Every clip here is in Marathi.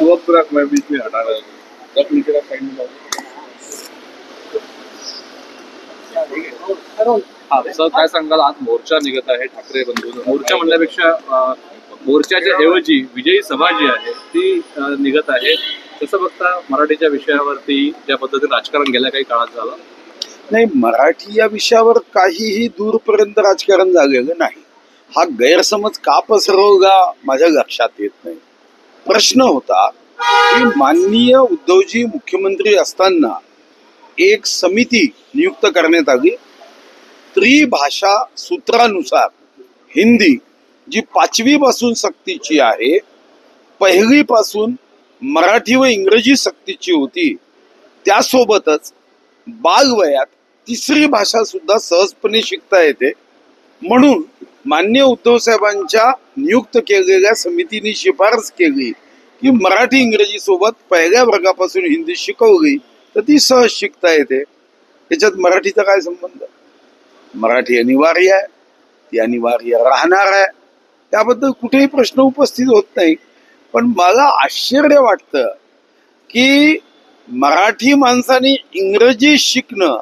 वक्त रख, मैं बीच में हटा रहा हूँ, रख नीचे साइड में। हाँ सर, काय सांगाल? आज मोर्चा निघत आहे ठाकरे बंधू. मोर्चा म्हणण्यापेक्षा मोर्चाच्या ऐवजी विजयी सभा जी आहे ती निघत आहे. कसं बघता मराठीच्या विषयावरती ज्या पद्धतीने राजकारण गेल्या काही काळात झालं? नाही, मराठी या विषयावर काहीही दूरपर्यंत राजकारण झालेलं नाही. हा गैरसमज का पसरवला माझ्या लक्षात येत नाही. प्रश्न होता की माननीय उद्धवजी मुख्यमंत्री असताना एक समिती नियुक्त करण्यात आली. त्रिभाषा सूत्रानुसार हिंदी जी 5वी पासून सक्तीची आहे, 1ली पासून मराठी व इंग्रजी सक्तीची होती, त्यासोबतच बालवयात 3री भाषा सुद्धा सहजपणे शिकता येते. म्हणून माननीय उद्धव साहेबांच्या नियुक्त केलेल्या समितीने शिफारस केली की मराठी इंग्रजी सोबत 1ल्या वर्गापासून हिंदी शिकवली तर ती सहज शिकता येते. त्याच्यात मराठीचा काय संबंध? मराठी अनिवार्य आहे, ती अनिवार्य राहणार आहे, त्याबद्दल कुठेही प्रश्न उपस्थित होत नाही. पण मला आश्चर्य वाटतं की मराठी माणसाने इंग्रजी शिकणं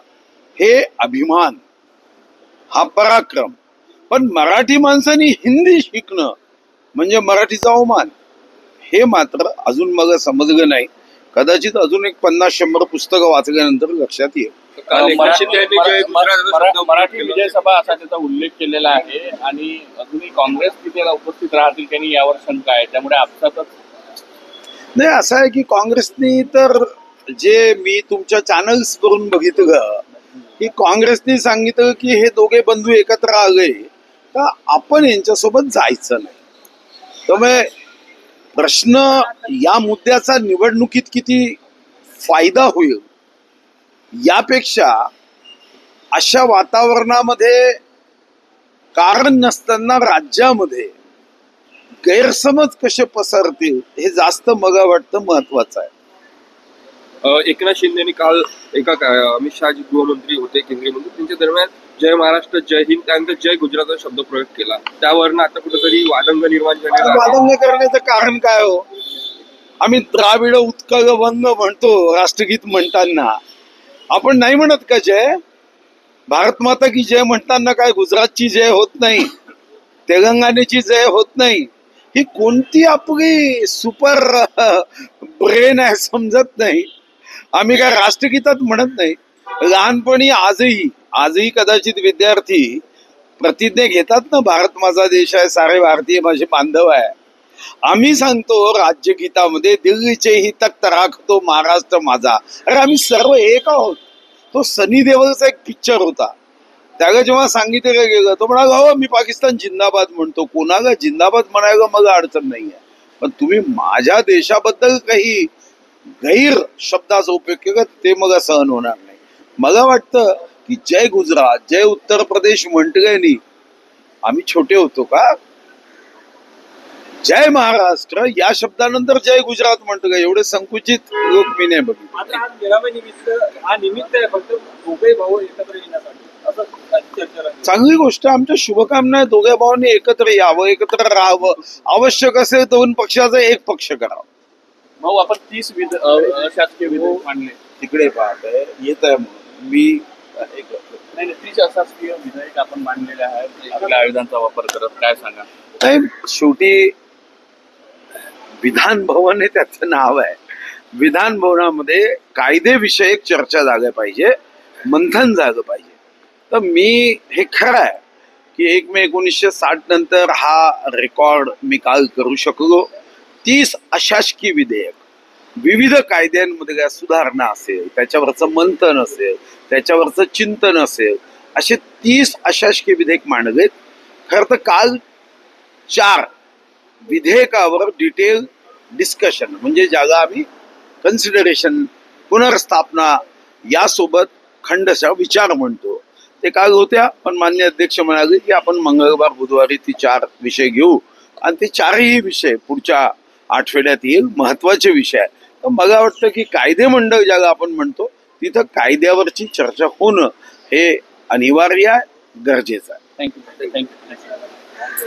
हे अभिमान, हा पराक्रम, पण मराठी माणसाने हिंदी शिकणं म्हणजे मराठीचा अवमान, हे मात्र अजून मला समजलं नाही. कदाचित अजून एक 50-100 पुस्तकं वाचल्यानंतर लक्षात येईल. मराठी विजय सभा असा त्याचा उल्लेख केलेला आहे आणि अजूनही काँग्रेस तिथे उपस्थित राहतील त्यांनी यावर शंका आहे, त्यामुळे आपसातच नाही. असं आहे की काँग्रेसनी तर जे मी तुमच्या चॅनल्स वरून बघितलं की काँग्रेसने सांगितलं की हे दोघे बंधू एकत्र आले तर आपण यांच्यासोबत जायचं नाही. त्यामुळे प्रश्न या मुद्द्याचा निवडणुकीत किती फायदा होईल यापेक्षा अशा वातावरणामध्ये कारण नसताना राज्यामध्ये गैरसमज कसे पसरतील हे जास्त मला वाटतं महत्वाचं आहे. एकनाथ शिंदेनी काल अमित शहाजी गृहमंत्री होते, केंद्रीय मंत्री, त्यांच्या दरम्यान जय महाराष्ट्र जय हिंद त्यानंतर जय गुजरात शब्द प्रयोग केला. त्यावरनं आता कुठेतरी वादंग निर्माण झाले. वादंग करण्याचं कारण काय हो? आम्ही द्राविड उत्कल वंग म्हणतो राष्ट्रगीत म्हणताना, आपण नाही म्हणत का जय? भारत माता की जय म्हणताना काय गुजरातची जय होत नाही, तेलंगणाची जय होत नाही? ही कोणती आपली सुपर ब्रेन आहे समजत नाही. आम्ही काय राष्ट्रगीतात म्हणत नाही. लहानपणी आजही कदाचित विद्यार्थी प्रतिज्ञा घेतात ना, भारत माझा देश आहे, सारे भारतीय माझे बांधव आहे. आम्ही सांगतो राज्यगीतामध्ये दिल्लीचेही तख्त राखतो महाराष्ट्र माझा. अरे आम्ही सर्व एक आहोत. तो सनी देओलचा एक पिक्चर होता, त्याला जेव्हा सांगितलं गेलं तो म्हणाला हो मी पाकिस्तान जिंदाबाद म्हणतो. कोणाला जिंदाबाद म्हणायला मला अडचण नाही आहे, पण तुम्ही माझ्या देशाबद्दल काही गैर शब्दाचा उपयोग केला ते मला सहन होणार नाही. मला वाटतं की जय गुजरात जय उत्तर प्रदेश म्हटल्याने आम्ही छोटे होतो का? जय महाराष्ट्र या शब्दानंतर जय गुजरात म्हणतो का? एवढे संकुचित लोक मी नाही बघितले. चांगली गोष्ट, आमच्या शुभकामना आहे. दोघे भावांनी एकत्र यावं, एकत्र राहावं. आवश्यक असेल दोन पक्षाचा एक पक्ष करावं. भाऊ आपण 30 अशासकीय विधेयक मांडले, तिकडे पाहतंय येत आहे म्हणून मी नाही 30 अशासकीय विधेयक आपण मांडलेले आहेत आपल्या आयुधांचा वापर करत. काय सांगा? नाही, शेवटी विधान भवन हे त्याचं नाव आहे. विधान भवनामध्ये कायदेविषयक चर्चा झाल्या पाहिजे, मंथन झालं पाहिजे. तर मी हे खरं आहे की 1 मे 1960 नंतर हा रेकॉर्ड मी काल करू शकलो. 30 अशासकीय विधेयक, विविध कायद्यांमध्ये सुधारणा असेल, त्याच्यावरचं मंथन असेल, त्याच्यावरचं चिंतन असेल, असे 30 अशासकीय विधेयक मांडलेत. खरं तर काल 4 विधेयकावर डिटेल डिस्कशन म्हणजे ज्याला आम्ही कन्सिडरेशन पुनर्स्थापना यासोबत खंडशः विचार म्हणतो ते काल होत्या. पण मान्य अध्यक्ष म्हणाले की आपण मंगळवार बुधवारी ती 4 विषय घेऊ आणि ते 4ही विषय पुढच्या आठवड्यात येईल. महत्वाचे विषय आहे. तर मला वाटतं की कायदे मंडळ ज्याला आपण म्हणतो तिथं कायद्यावरची चर्चा होणं हे अनिवार्य आहे, गरजेचं आहे. थँक्यू.